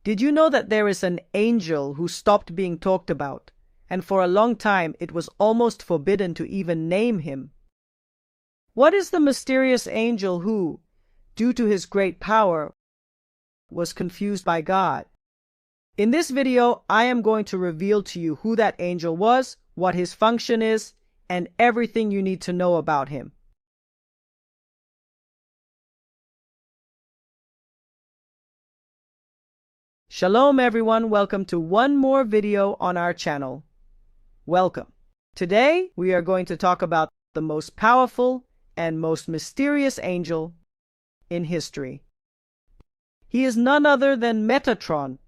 Did you know that there is an angel who stopped being talked about, and for a long time it was almost forbidden to even name him? What is the mysterious angel who, due to his great power, was confused by God? In this video, I am going to reveal to you who that angel was, what his function is, and everything you need to know about him. Shalom everyone, welcome to one more video on our channel. Welcome. Today we are going to talk about the most powerful and most mysterious angel in history. He is none other than Metatron.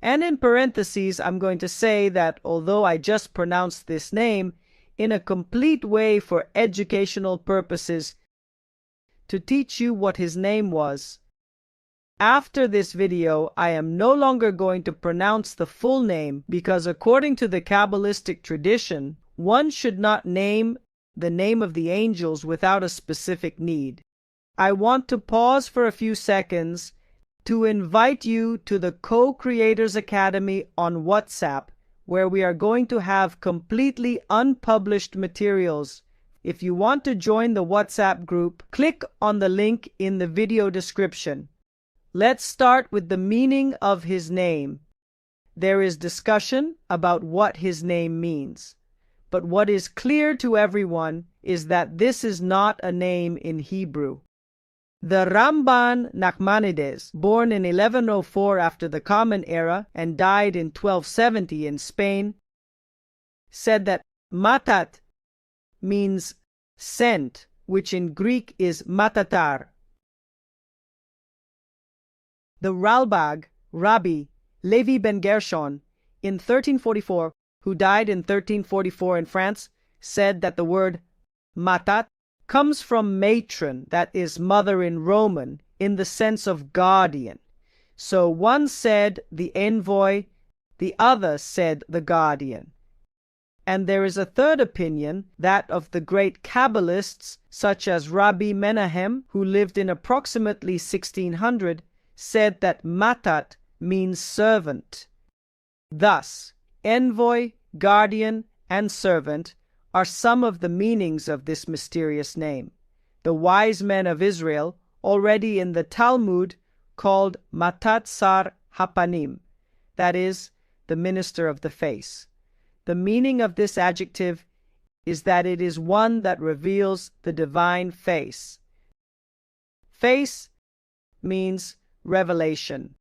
And in parentheses, I'm going to say that although I just pronounced this name in a complete way for educational purposes to teach you what his name was, after this video, I am no longer going to pronounce the full name because according to the Kabbalistic tradition, one should not name the name of the angels without a specific need. I want to pause for a few seconds to invite you to the Co-Creators Academy on WhatsApp, where we are going to have completely unpublished materials. If you want to join the WhatsApp group, click on the link in the video description. Let's start with the meaning of his name. There is discussion about what his name means, but what is clear to everyone is that this is not a name in Hebrew. The Ramban Nachmanides, born in 1104 after the Common Era and died in 1270 in Spain, said that matat means sent, which in Greek is matatar. The Ralbag, Rabbi Levi ben Gershon, in 1344, who died in 1344 in France, said that the word matat comes from matron, that is mother in Roman, in the sense of guardian. So one said the envoy, the other said the guardian. And there is a third opinion, that of the great Kabbalists, such as Rabbi Menahem, who lived in approximately 1600, said that matat means servant. Thus, envoy, guardian, and servant are some of the meanings of this mysterious name. The wise men of Israel, already in the Talmud, called matat sar hapanim, that is, the minister of the face. The meaning of this adjective is that it is one that reveals the divine face. Face means revelation.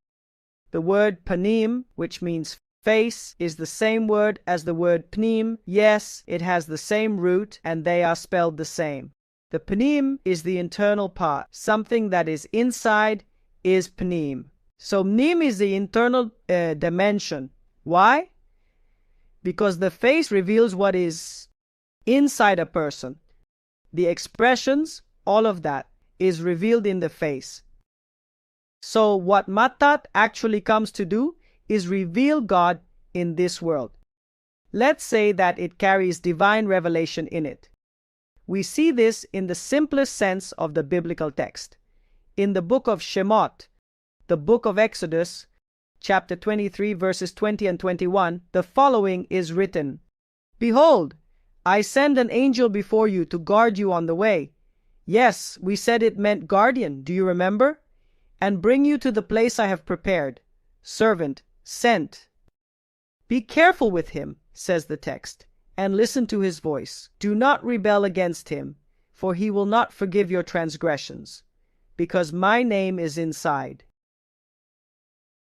The word panim, which means face, is the same word as the word pnim. Yes, it has the same root and they are spelled the same. The panim is the internal part. Something that is inside is pnim. So pnim is the internal dimension. Why? Because the face reveals what is inside a person. The expressions, all of that, is revealed in the face. So what matat actually comes to do is reveal God in this world. Let's say that it carries divine revelation in it. We see this in the simplest sense of the biblical text. In the book of Shemot, the book of Exodus, chapter 23, verses 20 and 21, the following is written: Behold, I send an angel before you to guard you on the way. Yes, we said it meant guardian, do you remember? And bring you to the place I have prepared. Servant, sent. Be careful with him, says the text, and listen to his voice. Do not rebel against him, for he will not forgive your transgressions, because my name is inside.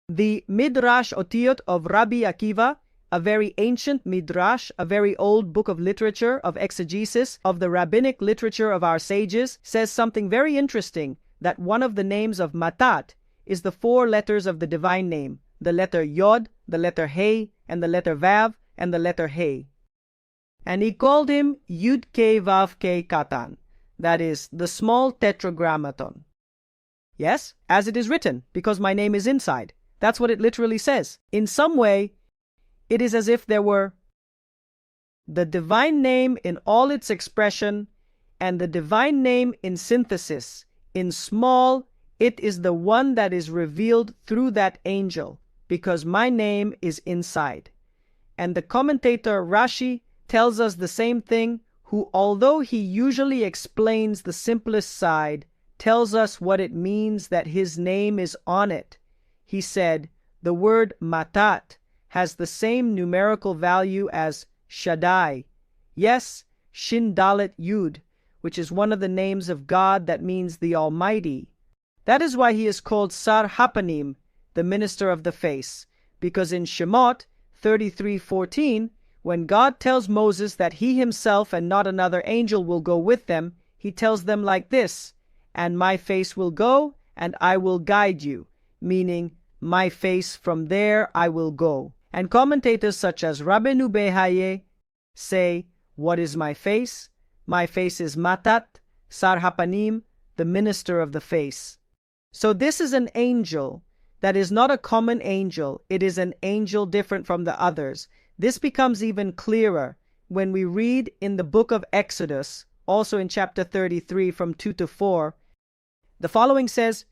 The Midrash Otiyot of Rabbi Akiva, a very ancient midrash, a very old book of literature, of exegesis, of the rabbinic literature of our sages, says something very interesting, that one of the names of matat is the 4 letters of the divine name, the letter Yod, the letter He, and the letter Vav, and the letter He. And he called him Yud-Ke Vav-Ke Katan, that is, the small tetragrammaton. Yes, as it is written, because my name is inside. That's what it literally says. In some way, it is as if there were the divine name in all its expression and the divine name in synthesis, in small, It is the one that is revealed through that angel, because my name is inside. And the commentator Rashi tells us the same thing, who, although he usually explains the simplest side, tells us what it means that his name is on it. He said, the word matat has the same numerical value as Shaddai. Yes, Shin Dalet Yud, which is one of the names of God that means the Almighty. That is why he is called Sar Hapanim, the minister of the face, because in Shemot 33:14, when God tells Moses that he himself and not another angel will go with them, he tells them like this, and my face will go, and I will guide you, meaning, my face from there I will go. And commentators such as Rabino Behaye say, what is my face? My face is Matat, Sar Hapanim, the minister of the face. So this is an angel that is not a common angel. It is an angel different from the others. This becomes even clearer when we read in the book of Exodus, also in chapter 33 from 2 to 4. The following says,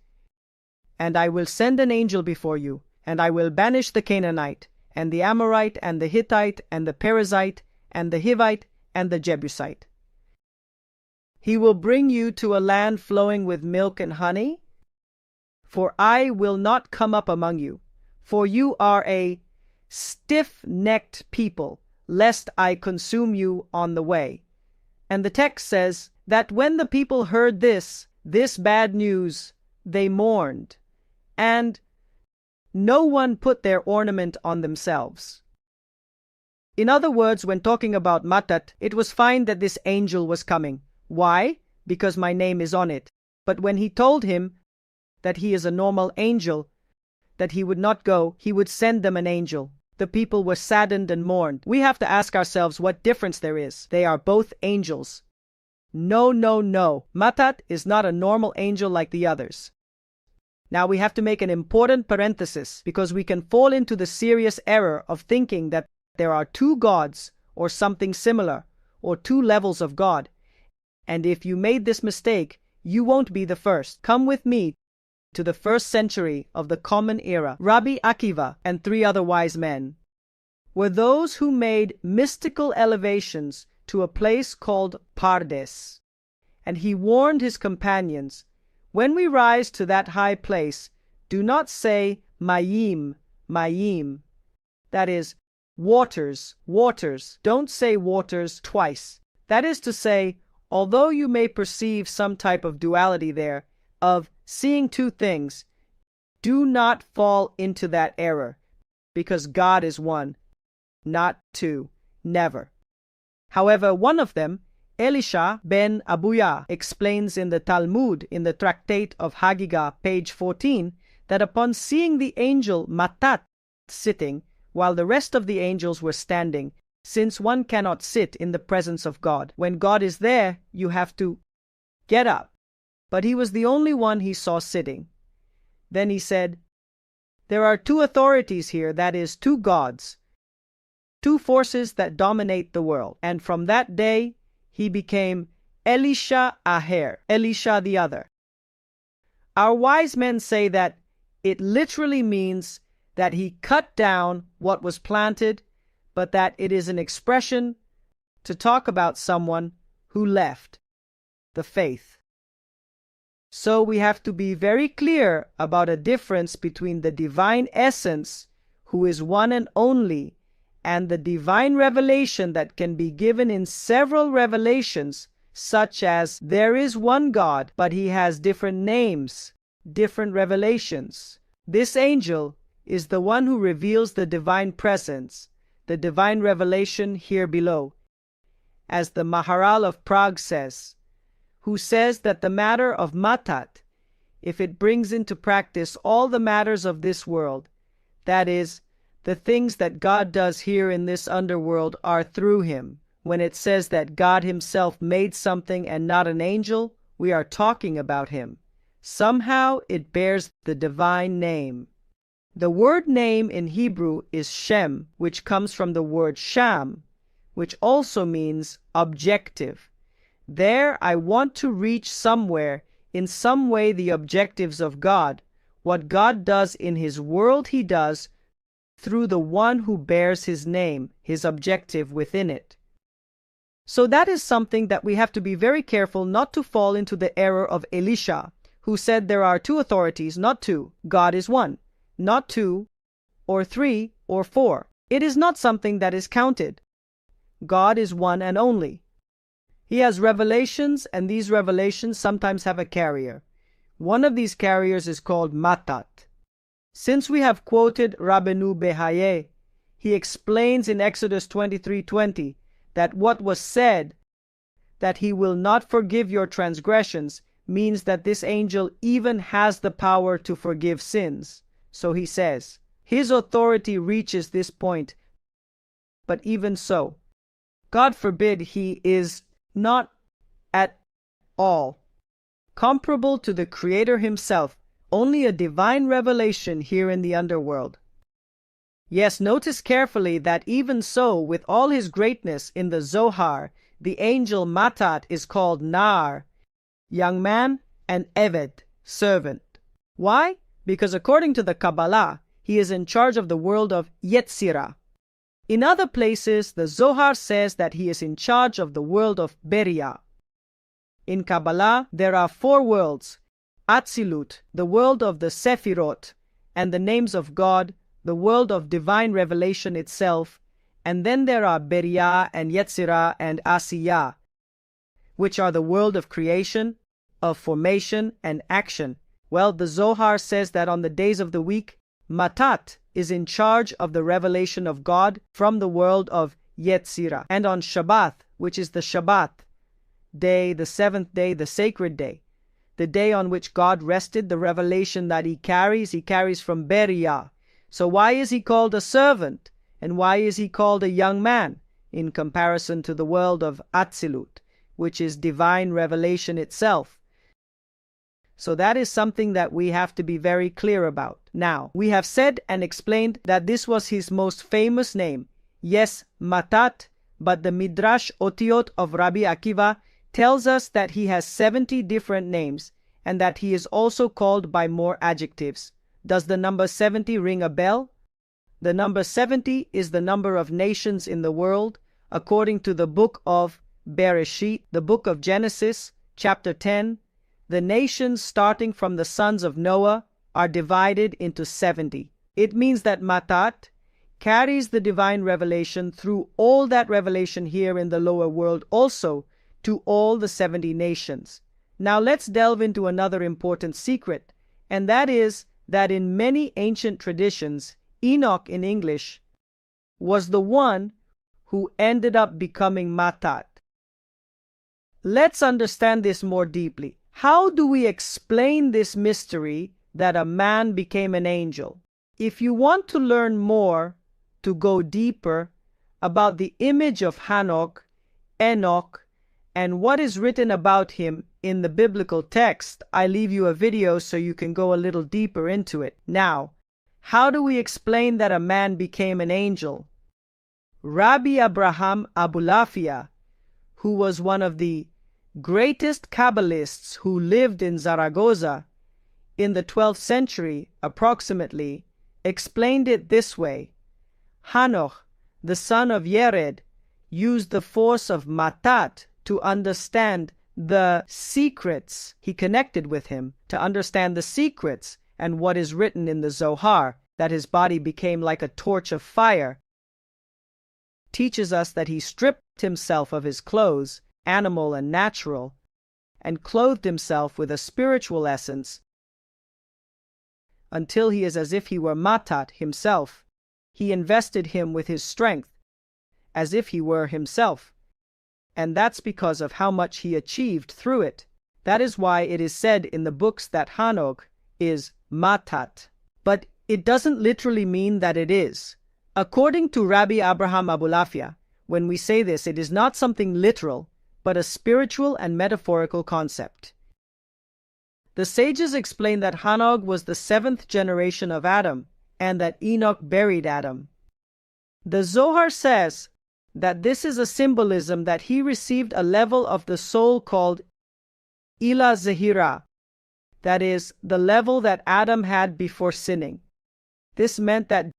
and I will send an angel before you, and I will banish the Canaanite, and the Amorite, and the Hittite, and the Perizzite, and the Hivite, and the Jebusite. He will bring you to a land flowing with milk and honey, for I will not come up among you, for you are a stiff-necked people, lest I consume you on the way. And the text says that when the people heard this bad news, they mourned, and no one put their ornament on themselves. In other words, when talking about Matat, it was fine that this angel was coming. Why? Because my name is on it. But when he told him that he is a normal angel, that he would not go, he would send them an angel. The people were saddened and mourned. We have to ask ourselves what difference there is. They are both angels. No, no, no. Matat is not a normal angel like the others. Now we have to make an important parenthesis, because we can fall into the serious error of thinking that there are two gods or something similar, or two levels of God. And if you made this mistake, you won't be the first. Come with me to the 1st century of the Common Era. Rabbi Akiva and 3 other wise men were those who made mystical elevations to a place called Pardes. And he warned his companions, when we rise to that high place, do not say Mayim, Mayim. That is, waters, waters. Don't say waters twice. That is to say, although you may perceive some type of duality there, of seeing two things, do not fall into that error, because God is one, not two, never. However, one of them, Elisha ben Abuya, explains in the Talmud, in the tractate of Hagigah, page 14, that upon seeing the angel Matat sitting, while the rest of the angels were standing, since one cannot sit in the presence of God. When God is there, you have to get up. But he was the only one he saw sitting. Then he said, there are two authorities here, that is, two gods, two forces that dominate the world. And from that day, he became Elisha Aher, Elisha the other. Our wise men say that it literally means that he cut down what was planted, but that it is an expression to talk about someone who left the faith. So we have to be very clear about a difference between the divine essence, who is one and only, and the divine revelation that can be given in several revelations, such as there is one God, but he has different names, different revelations. This angel is the one who reveals the divine presence, the divine revelation here below. As the Maharal of Prague says, who says that the matter of Matat, if it brings into practice all the matters of this world, that is, the things that God does here in this underworld are through him. When it says that God himself made something and not an angel, we are talking about him. Somehow it bears the divine name. The word name in Hebrew is Shem, which comes from the word Sham, which also means objective. There I want to reach somewhere in some way the objectives of God. What God does in his world, he does through the one who bears his name, his objective within it. So that is something that we have to be very careful not to fall into the error of Elisha, who said there are two authorities, not two. God is one, not two, or three, or four. It is not something that is counted. God is one and only. He has revelations, and these revelations sometimes have a carrier. One of these carriers is called matat. Since we have quoted Rabbeinu Behaye, he explains in Exodus 23:20 that what was said, that he will not forgive your transgressions, means that this angel even has the power to forgive sins. So he says, his authority reaches this point. But even so, God forbid, he is not at all comparable to the Creator himself, only a divine revelation here in the underworld. Yes, notice carefully that even so, with all his greatness in the Zohar, the angel Matat is called Nar, young man, and Eved, servant. Why? Because according to the Cabalá, he is in charge of the world of Yetzirah. In other places, the Zohar says that he is in charge of the world of Beria. In Kabbalah, there are four worlds: Atzilut, the world of the Sephirot, and the names of God, the world of divine revelation itself, and then there are Beria and Yetzirah and Asiyah, which are the world of creation, of formation and action. Well, the Zohar says that on the days of the week, Matat is in charge of the revelation of God from the world of Yetzirah. And on Shabbat, which is the Shabbat day, the seventh day, the sacred day, the day on which God rested, the revelation that he carries from Beria. So why is he called a servant? And why is he called a young man in comparison to the world of Atzilut, which is divine revelation itself? So that is something that we have to be very clear about. Now, we have said and explained that this was his most famous name. Yes, Matat, but the Midrash Otiot of Rabbi Akiva tells us that he has 70 different names and that he is also called by more adjectives. Does the number 70 ring a bell? The number 70 is the number of nations in the world, according to the book of Bereshit, the book of Genesis, chapter 10. The nations starting from the sons of Noah are divided into 70. It means that Matat carries the divine revelation through all that revelation here in the lower world also to all the 70 nations. Now let's delve into another important secret, and that is that in many ancient traditions, Enoch in English was the one who ended up becoming Matat. Let's understand this more deeply. How do we explain this mystery that a man became an angel? If you want to learn more, to go deeper about the image of Enoch, and what is written about him in the biblical text, I leave you a video so you can go a little deeper into it. Now, how do we explain that a man became an angel? Rabbi Abraham Abulafia, who was one of the greatest Kabbalists who lived in Zaragoza in the 12th century approximately, explained it this way. Hanoch, the son of Yered, used the force of Matat to understand the secrets. He connected with him to understand the secrets and what is written in the Zohar, that his body became like a torch of fire, teaches us that he stripped himself of his clothes, animal and natural, and clothed himself with a spiritual essence until he is as if he were Matat himself. He invested him with his strength, as if he were himself. And that's because of how much he achieved through it. That is why it is said in the books that Hanoch is Matat. But it doesn't literally mean that it is. According to Rabbi Abraham Abulafia, when we say this, it is not something literal, but a spiritual and metaphorical concept. The sages explain that Hanoch was the 7th generation of Adam, and that Enoch buried Adam. The Zohar says that this is a symbolism that he received a level of the soul called Ila Zehira, that is, the level that Adam had before sinning. This meant that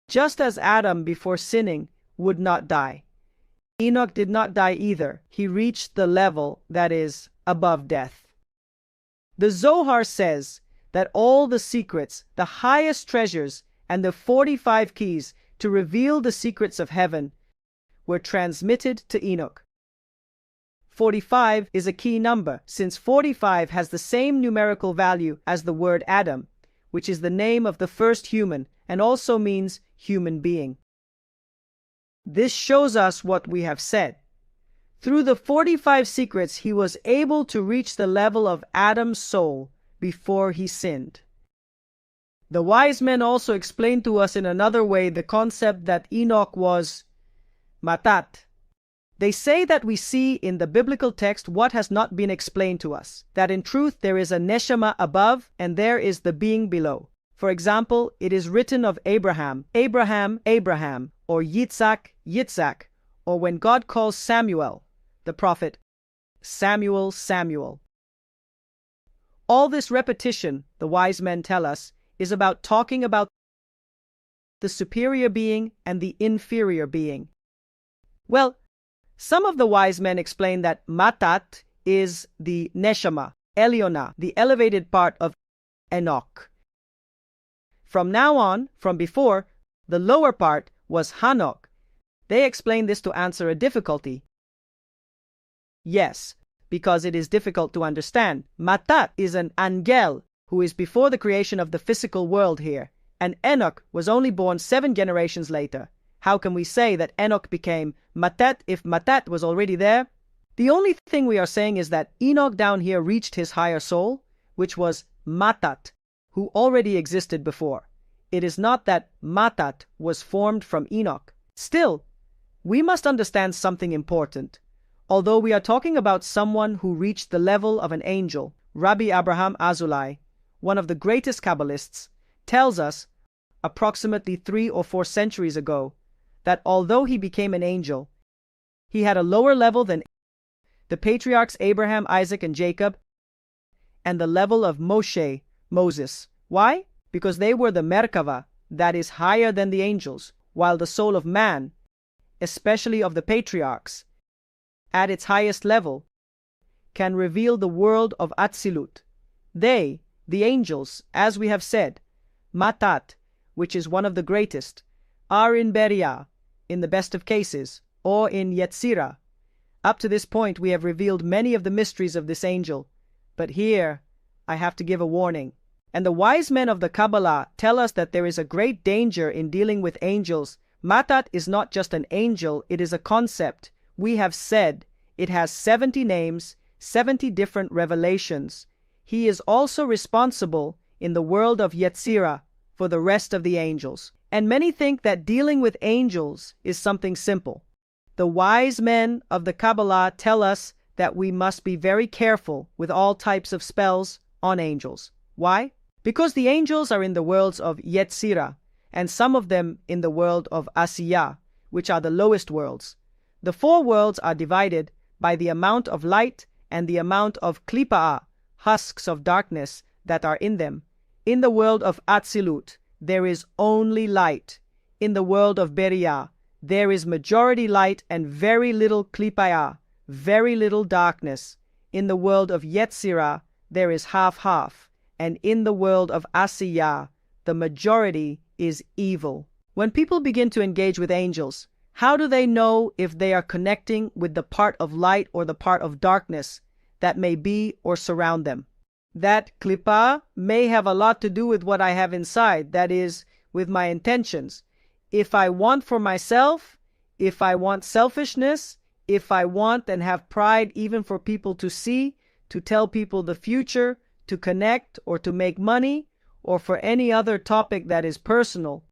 just as Adam before sinning would not die, Enoch did not die either. He reached the level that is above death. The Zohar says that all the secrets, the highest treasures, and the 45 keys to reveal the secrets of heaven were transmitted to Enoch. 45 is a key number, since 45 has the same numerical value as the word Adam, which is the name of the first human and also means human being. This shows us what we have said. Through the 45 secrets, he was able to reach the level of Adam's soul before he sinned. The wise men also explained to us in another way the concept that Enoch was matat. They say that we see in the biblical text what has not been explained to us, that in truth there is a neshama above and there is the being below. For example, it is written of Abraham, Abraham, Abraham, or Yitzhak, Yitzhak, or when God calls Samuel, the prophet, Samuel, Samuel. All this repetition, the wise men tell us, is about talking about the superior being and the inferior being. Well, some of the wise men explain that matat is the neshama, Eliona, the elevated part of Enoch. From now on, from before, the lower part was Hanok. They explain this to answer a difficulty. Yes, because it is difficult to understand. Matat is an angel who is before the creation of the physical world here, and Enoch was only born 7 generations later. How can we say that Enoch became Matat if Matat was already there? The only thing we are saying is that Enoch down here reached his higher soul, which was Matat, who already existed before. It is not that Matat was formed from Enoch. Still, we must understand something important. Although we are talking about someone who reached the level of an angel, Rabbi Abraham Azulai, one of the greatest Kabbalists, tells us, approximately 3 or 4 centuries ago, that although he became an angel, he had a lower level than the patriarchs Abraham, Isaac, and Jacob, and the level of Moshe, Moses. Why? Because they were the Merkava, that is higher than the angels, while the soul of man, especially of the patriarchs, at its highest level, can reveal the world of Atzilut. They, the angels, as we have said, Matat, which is one of the greatest, are in Beria, in the best of cases, or in Yetzirah. Up to this point we have revealed many of the mysteries of this angel, but here I have to give a warning. And the wise men of the Cabalá tell us that there is a great danger in dealing with angels. Matat is not just an angel, it is a concept. We have said it has 70 names, 70 different revelations. He is also responsible in the world of Yetzirah for the rest of the angels. And many think that dealing with angels is something simple. The wise men of the Cabalá tell us that we must be very careful with all types of spells on angels. Why? Because the angels are in the worlds of Yetzirah, and some of them in the world of Asiyah, which are the lowest worlds. The 4 worlds are divided by the amount of light and the amount of klipa'ah, husks of darkness, that are in them. In the world of Atzilut, there is only light. In the world of Beria, there is majority light and very little klipa'ah, very little darkness. In the world of Yetzirah, there is half-half. And in the world of Asiyah, the majority is evil. When people begin to engage with angels, how do they know if they are connecting with the part of light or the part of darkness that may be or surround them? That klipa may have a lot to do with what I have inside, that is, with my intentions. If I want for myself, if I want selfishness, if I want and have pride even for people to see, to tell people the future, to connect or to make money, or for any other topic that is personal,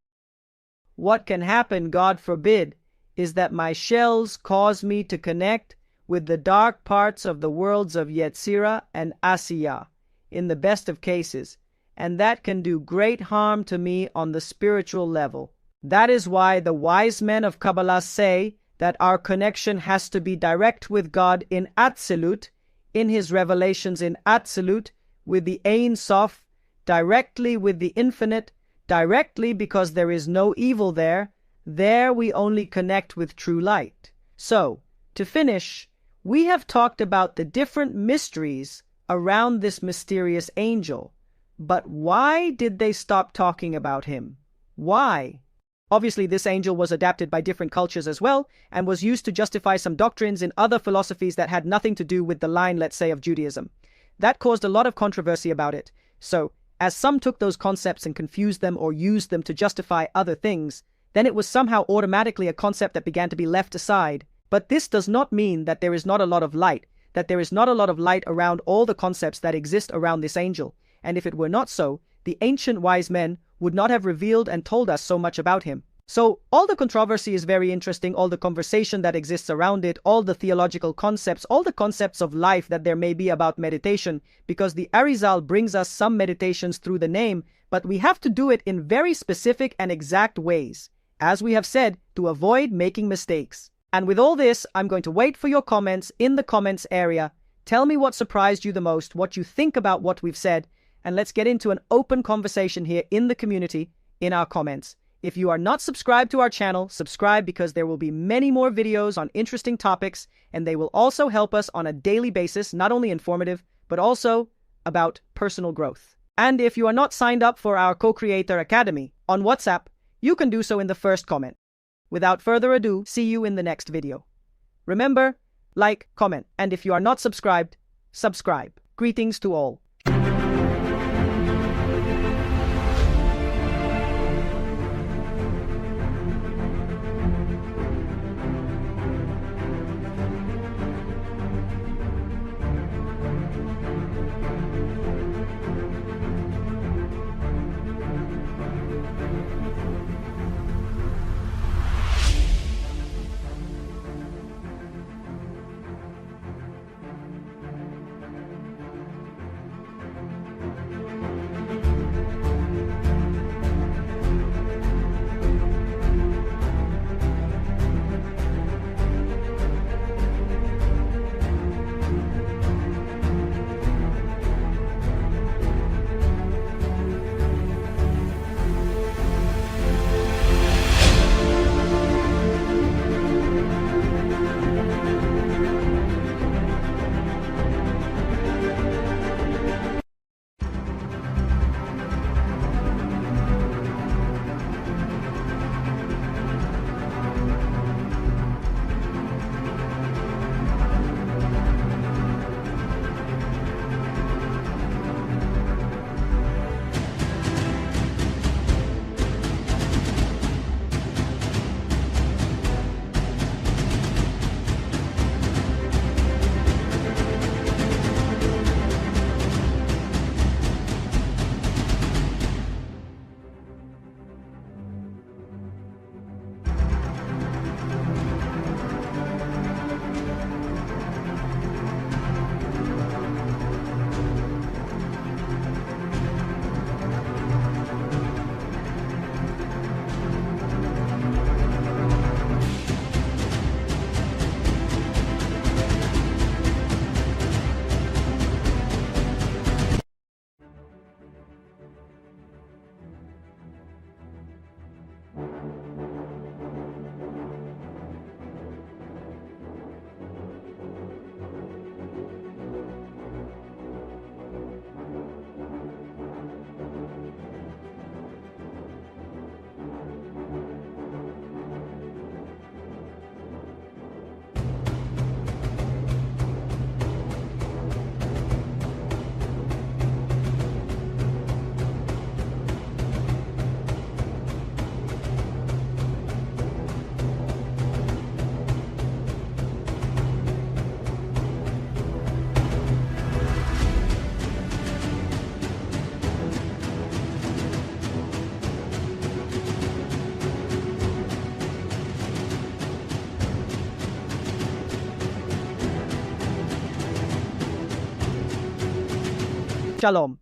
what can happen, God forbid, is that my shells cause me to connect with the dark parts of the worlds of Yetzirah and Asiyah, in the best of cases, and that can do great harm to me on the spiritual level. That is why the wise men of Kabbalah say that our connection has to be direct with God in Atzilut, in His revelations in Atzilut, with the Ein Sof, directly with the infinite, directly because there is no evil there. There we only connect with true light. So, to finish, we have talked about the different mysteries around this mysterious angel. But why did they stop talking about him? Why? Obviously, this angel was adapted by different cultures as well, and was used to justify some doctrines in other philosophies that had nothing to do with the line, let's say, of Judaism. That caused a lot of controversy about it. So, as some took those concepts and confused them or used them to justify other things, then it was somehow automatically a concept that began to be left aside. But this does not mean that there is not a lot of light, that there is not a lot of light around all the concepts that exist around this angel. And if it were not so, the ancient wise men would not have revealed and told us so much about him. So, all the controversy is very interesting, all the conversation that exists around it, all the theological concepts, all the concepts of life that there may be about meditation, because the Arizal brings us some meditations through the name, but we have to do it in very specific and exact ways, as we have said, to avoid making mistakes. And with all this, I'm going to wait for your comments in the comments area. Tell me what surprised you the most, what you think about what we've said, and let's get into an open conversation here in the community, in our comments. If you are not subscribed to our channel, subscribe, because there will be many more videos on interesting topics, and they will also help us on a daily basis, not only informative, but also about personal growth. And if you are not signed up for our Co-Creator Academy on WhatsApp, you can do so in the first comment. Without further ado, see you in the next video. Remember, like, comment, and if you are not subscribed, subscribe. Greetings to all. Shalom.